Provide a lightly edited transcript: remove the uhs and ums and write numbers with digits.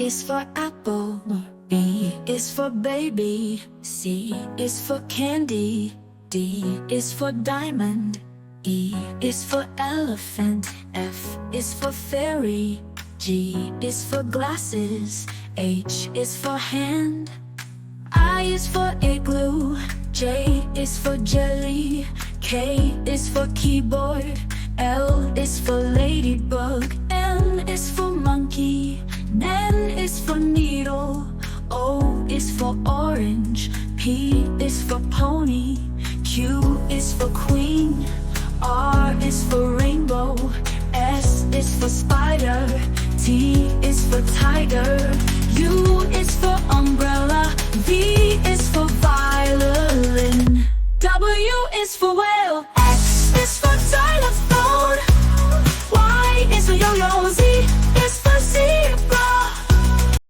is for apple. B is for baby. C is for candy. D is for diamond. E is for elephant. F is for fairy. G is for glasses. H is for hand. I is for igloo. J is for jelly. K is for keyboard. L is for ladybug. M is for monkey. N is for needle. O is for orange. P is for pony. Q is for queen. R is for rainbow. S is for spider. T is for tiger. U is for umbrella. V is for violin. W is for whale. X is for xylophone. Y is for yo-yo. Z